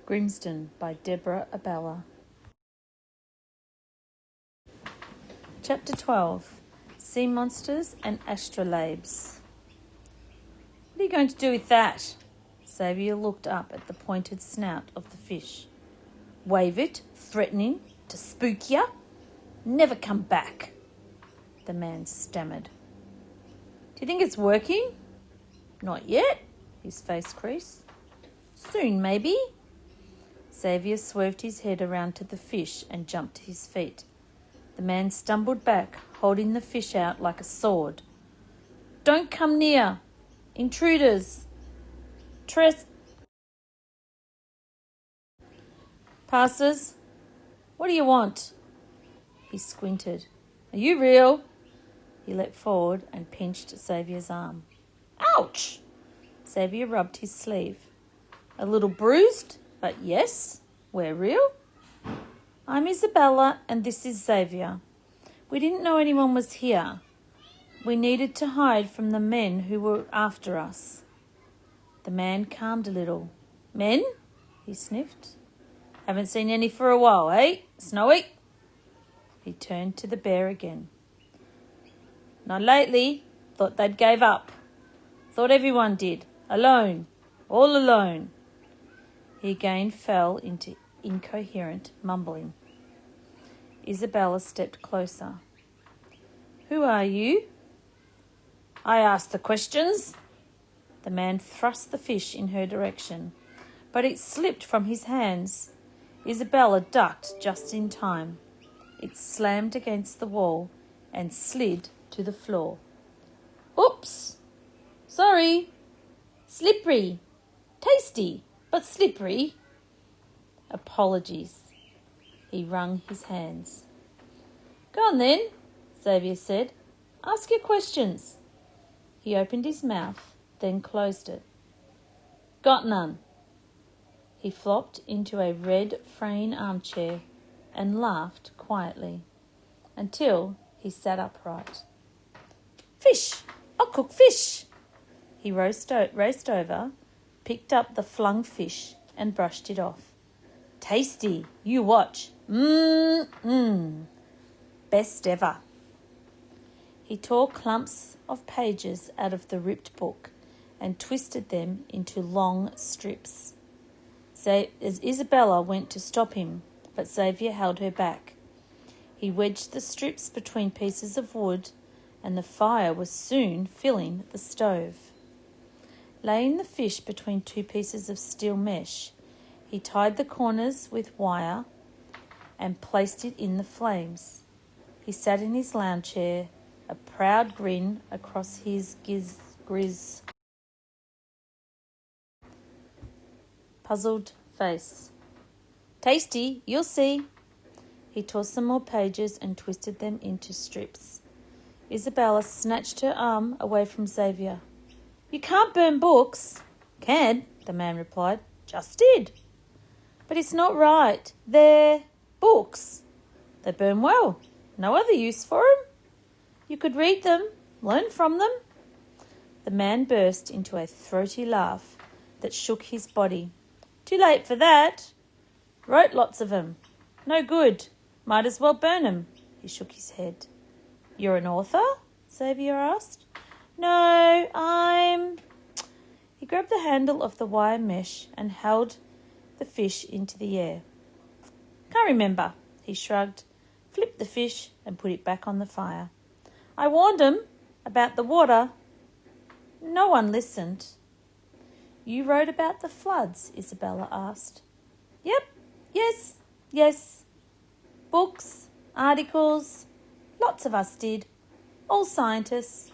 Grimsdon by Deborah Abella. Chapter 12. Sea Monsters and Astrolabes. What are you going to do with that? Xavier looked up at the pointed snout of the fish. Wave it, threatening to spook ya? Never come back, the man stammered. Do you think it's working? Not yet, his face creased. Soon, maybe. Xavier swerved his head around to the fish and jumped to his feet. The man stumbled back, holding the fish out like a sword. Don't come near! Intruders! Passers! What do you want? He squinted. Are you real? He leapt forward and pinched Xavier's arm. Ouch! Xavier rubbed his sleeve. A little bruised, but yes, we're real. I'm Isabella and this is Xavier. We didn't know anyone was here. We needed to hide from the men who were after us. The man calmed a little. Men? He sniffed. Haven't seen any for a while, eh, Snowy? He turned to the bear again. Not lately. Thought they'd gave up. Thought everyone did. Alone. All alone. He again fell into incoherent mumbling. Isabella stepped closer. Who are you? I asked the questions. The man thrust the fish in her direction, but it slipped from his hands. Isabella ducked just in time. It slammed against the wall and slid to the floor. Oops! Sorry. Slippery. Tasty, but slippery. Apologies. He wrung his hands. Go on then, Xavier said. Ask your questions. He opened his mouth, then closed it. Got none. He flopped into a red fraying armchair and laughed quietly until he sat upright. Fish! I'll cook fish! He raced over, picked up the flung fish and brushed it off. Tasty! You watch. Best ever. He tore clumps of pages out of the ripped book and twisted them into long strips. As Isabella went to stop him, but Xavier held her back. He wedged the strips between pieces of wood, and the fire was soon filling the stove. Laying the fish between two pieces of steel mesh, he tied the corners with wire and placed it in the flames. He sat in his lounge chair, a proud grin across his puzzled face. Tasty, you'll see. He tore some more pages and twisted them into strips. Isabella snatched her arm away from Xavier. You can't burn books. Can, the man replied. Just did. But it's not right. They're books. They burn well. No other use for them. You could read them, learn from them. The man burst into a throaty laugh that shook his body. Too late for that. Wrote lots of 'em. No good. Might as well burn 'em. He shook his head. You're an author? Xavier asked. No, I'm... He grabbed the handle of the wire mesh and held the fish into the air. Can't remember, he shrugged, flipped the fish and put it back on the fire. I warned 'em about the water. No one listened. You wrote about the floods, Isabella asked. Yep, yes. Books, articles, lots of us did. All scientists.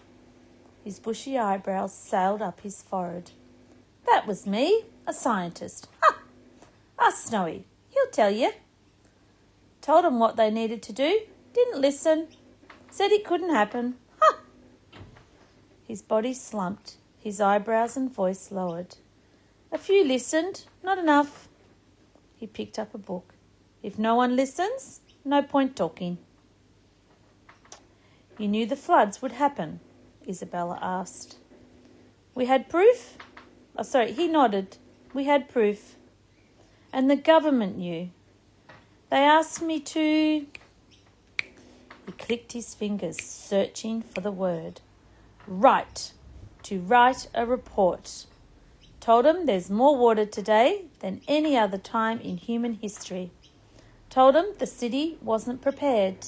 His bushy eyebrows sailed up his forehead. That was me, a scientist. Ha! Ask Snowy. He'll tell you. Told 'em what they needed to do. Didn't listen. Said it couldn't happen. Ha! His body slumped. His eyebrows and voice lowered. A few listened, not enough. He picked up a book. If no one listens, no point talking. You knew the floods would happen, Isabella asked. We had proof? He nodded. We had proof. And the government knew. They asked me to... He clicked his fingers, searching for the word. To write a report. Told them there's more water today than any other time in human history. Told them the city wasn't prepared.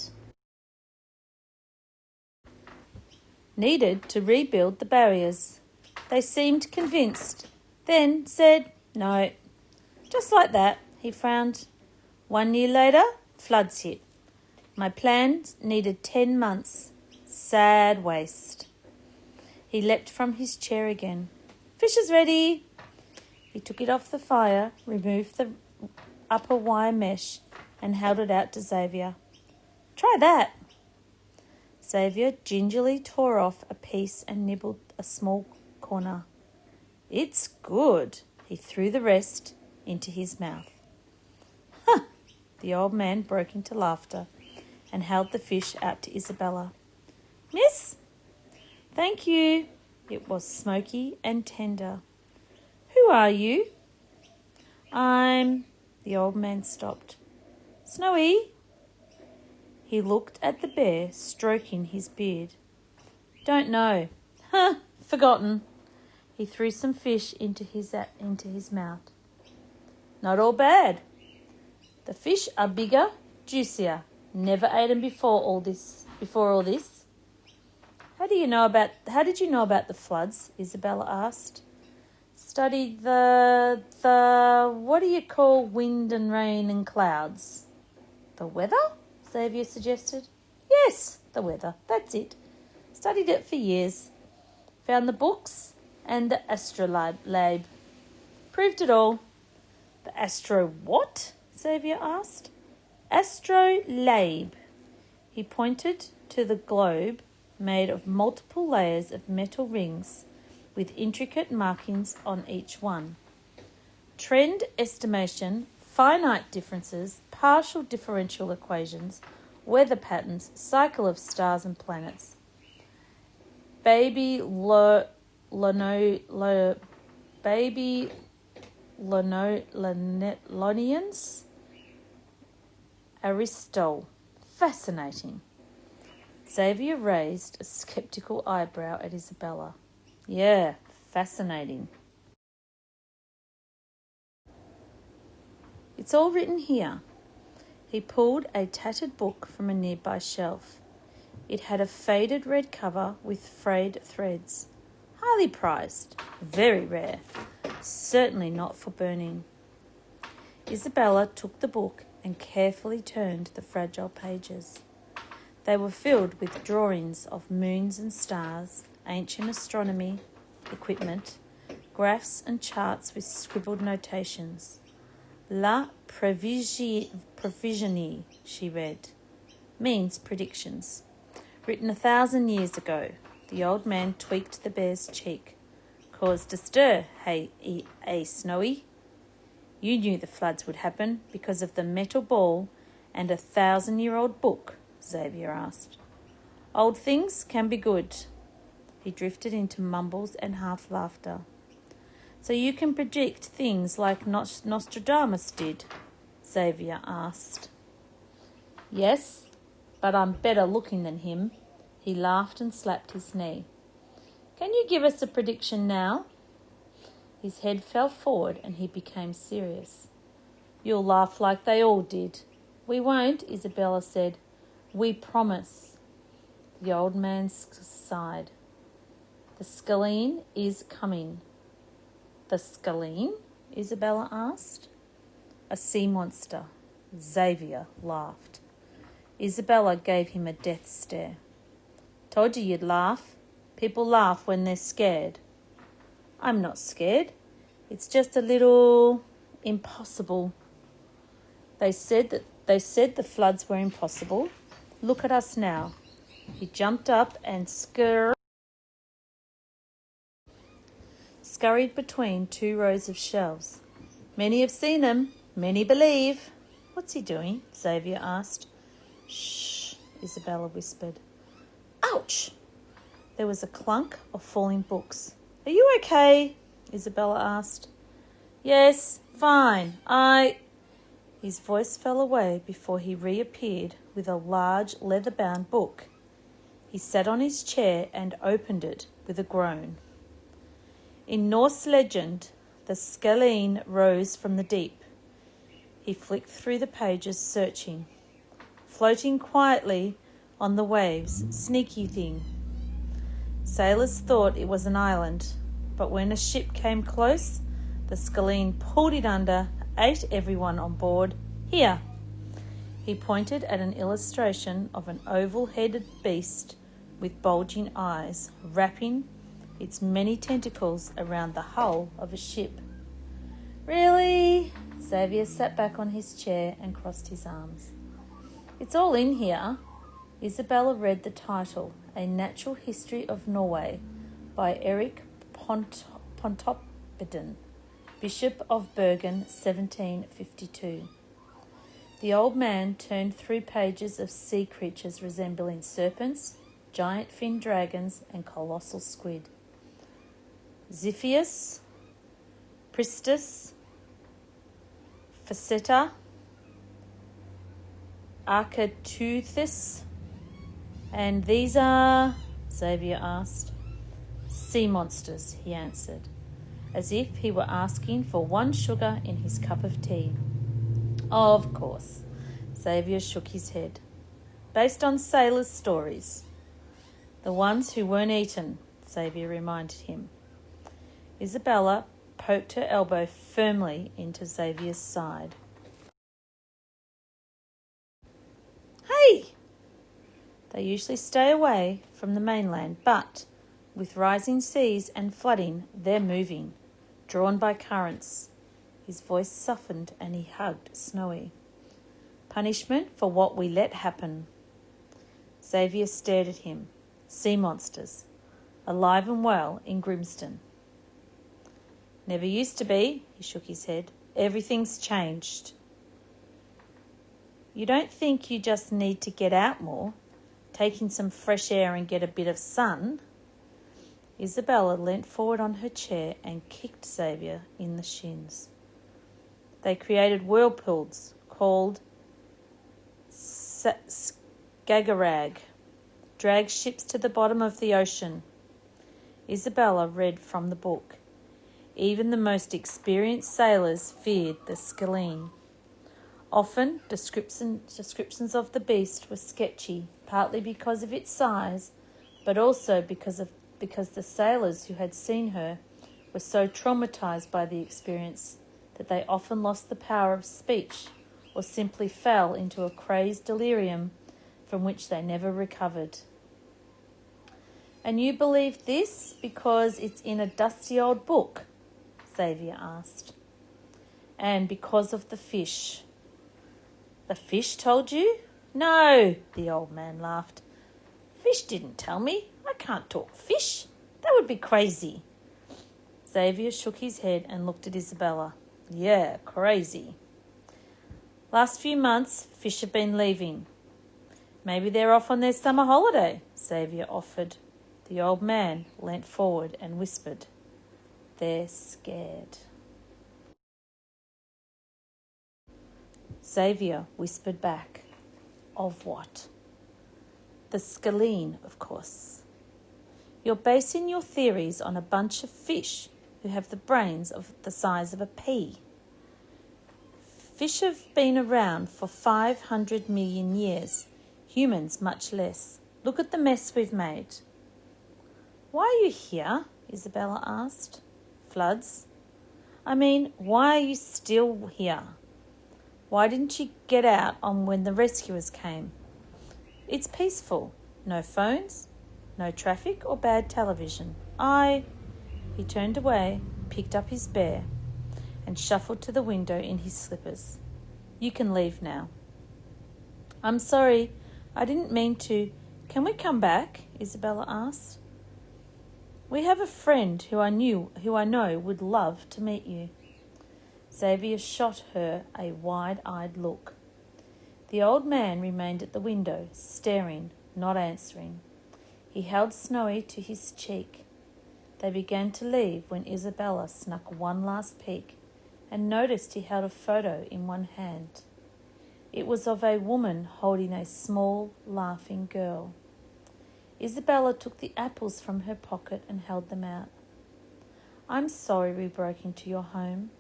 Needed to rebuild the barriers. They seemed convinced, then said no. Just like that, he frowned. 1 year later, floods hit. My plans needed 10 months. Sad waste. He leapt from his chair again. Fish is ready. He took it off the fire, removed the upper wire mesh and held it out to Xavier. Try that. Xavier gingerly tore off a piece and nibbled a small corner. It's good. He threw the rest into his mouth. Huh! The old man broke into laughter and held the fish out to Isabella. Miss? Thank you. It was smoky and tender. Who are you? I'm... The old man stopped. Snowy? He looked at the bear, stroking his beard. Don't know. Huh, forgotten. He threw some fish into his mouth. Not all bad. The fish are bigger, juicier. Never ate them before all this. How did you know about the floods? Isabella asked. Studied the what do you call wind and rain and clouds? The weather? Xavier suggested. Yes, the weather. That's it. Studied it for years. Found the books and the astrolabe. Proved it all. The astro what? Xavier asked. Astrolabe. He pointed to the globe made of multiple layers of metal rings with intricate markings on each one. Trend estimation, finite differences, partial differential equations, weather patterns, cycle of stars and planets. Babylonians. Aristotle. Fascinating. Xavier raised a sceptical eyebrow at Isabella. Yeah, fascinating. It's all written here. He pulled a tattered book from a nearby shelf. It had a faded red cover with frayed threads. Highly prized. Very rare. Certainly not for burning. Isabella took the book and carefully turned the fragile pages. They were filled with drawings of moons and stars, ancient astronomy, equipment, graphs and charts with scribbled notations. La Prévisionie, she read, means predictions. Written 1,000 years ago. The old man tweaked the bear's cheek. Caused a stir, hey, Snowy. You knew the floods would happen because of the metal ball and a 1,000-year-old book, Xavier asked. Old things can be good. He drifted into mumbles and half laughter. So you can predict things like Nostradamus did, Xavier asked. Yes, but I'm better looking than him. He laughed and slapped his knee. Can you give us a prediction now? His head fell forward and he became serious. You'll laugh like they all did. We won't, Isabella said. We promise. The old man sighed. The Scalene is coming. The Scalene? Isabella asked. A sea monster. Xavier laughed. Isabella gave him a death stare. Told you you'd laugh. People laugh when they're scared. I'm not scared. It's just a little impossible. They said the floods were impossible. Look at us now. He jumped up and scurried between 2 rows of shelves. Many have seen them. Many believe. What's he doing? Xavier asked. Shh, Isabella whispered. Ouch! There was a clunk of falling books. Are you okay? Isabella asked. Yes, fine. His voice fell away before he reappeared with a large leather-bound book. He sat on his chair and opened it with a groan. In Norse legend, the Skelene rose from the deep. He flicked through the pages, searching. Floating quietly on the waves, sneaky thing. Sailors thought it was an island, but when a ship came close, the Skelene pulled it under, ate everyone on board. Here. He pointed at an illustration of an oval-headed beast with bulging eyes, wrapping its many tentacles around the hull of a ship. Really? Xavier sat back on his chair and crossed his arms. It's all in here. Isabella read the title, A Natural History of Norway, by Erik Pontoppidan, Bishop of Bergen, 1752. The old man turned through pages of sea creatures resembling serpents, giant fin dragons, and colossal squid. Xiphias, Pristus, Faceta, Architeuthis, and these are, Xavier asked. Sea monsters, he answered, as if he were asking for one sugar in his cup of tea. Of course, Xavier shook his head. Based on sailors' stories. The ones who weren't eaten, Xavier reminded him. Isabella poked her elbow firmly into Xavier's side. Hey! They usually stay away from the mainland, but with rising seas and flooding, they're moving, drawn by currents. His voice softened and he hugged Snowy. Punishment for what we let happen. Xavier stared at him. Sea monsters, alive and well in Grimsdon. Never used to be, he shook his head. Everything's changed. You don't think you just need to get out more, take in some fresh air and get a bit of sun? Isabella leant forward on her chair and kicked Xavier in the shins. They created whirlpools called Skagerrak, drag ships to the bottom of the ocean. Isabella read from the book. Even the most experienced sailors feared the Skelene. Often, descriptions of the beast were sketchy, partly because of its size, but also because the sailors who had seen her were so traumatized by the experience that they often lost the power of speech or simply fell into a crazed delirium from which they never recovered. And you believe this because it's in a dusty old book? Xavier asked. And because of the fish. The fish told you? No, the old man laughed. Fish didn't tell me. I can't talk fish. That would be crazy. Xavier shook his head and looked at Isabella. Yeah, crazy. Last few months, fish have been leaving. Maybe they're off on their summer holiday, Xavier offered. The old man leant forward and whispered, They're scared. Xavier whispered back, Of what? The Skelene, of course. You're basing your theories on a bunch of fish who have the brains of the size of a pea. Fish have been around for 500 million years, humans much less. Look at the mess we've made. Why are you here? Isabella asked. Floods? I mean, why are you still here? Why didn't you get out on when the rescuers came? It's peaceful. No phones, no traffic or bad television. He turned away, picked up his bear, and shuffled to the window in his slippers. You can leave now. I'm sorry, I didn't mean to. Can we come back? Isabella asked. We have a friend who I know would love to meet you. Xavier shot her a wide-eyed look. The old man remained at the window, staring, not answering. He held Snowy to his cheek. They began to leave when Isabella snuck one last peek and noticed he held a photo in one hand. It was of a woman holding a small, laughing girl. Isabella took the apples from her pocket and held them out. "I'm sorry we broke into your home."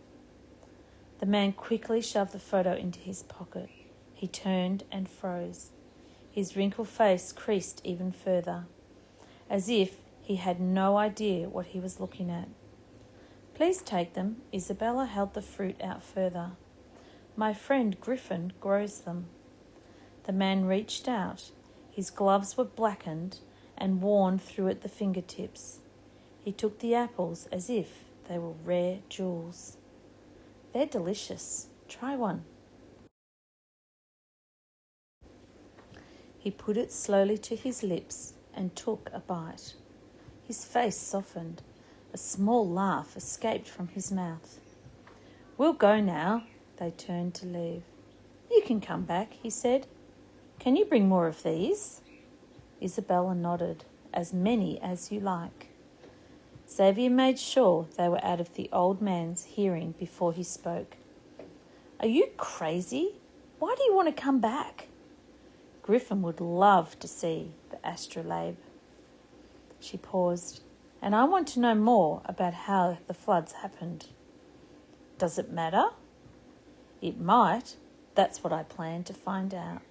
The man quickly shoved the photo into his pocket. He turned and froze. His wrinkled face creased even further, as if he had no idea what he was looking at. "Please take them." Isabella held the fruit out further. "My friend Griffin grows them." The man reached out. His gloves were blackened and worn through at the fingertips. He took the apples as if they were rare jewels. "They're delicious. Try one." He put it slowly to his lips and took a bite. His face softened. A small laugh escaped from his mouth. "We'll go now." They turned to leave. "You can come back," he said. "Can you bring more of these?" Isabella nodded. "As many as you like." Xavier made sure they were out of the old man's hearing before he spoke. "Are you crazy? Why do you want to come back?" "Griffin would love to see the astrolabe." She paused. "And I want to know more about how the floods happened." "Does it matter?" "It might. That's what I plan to find out."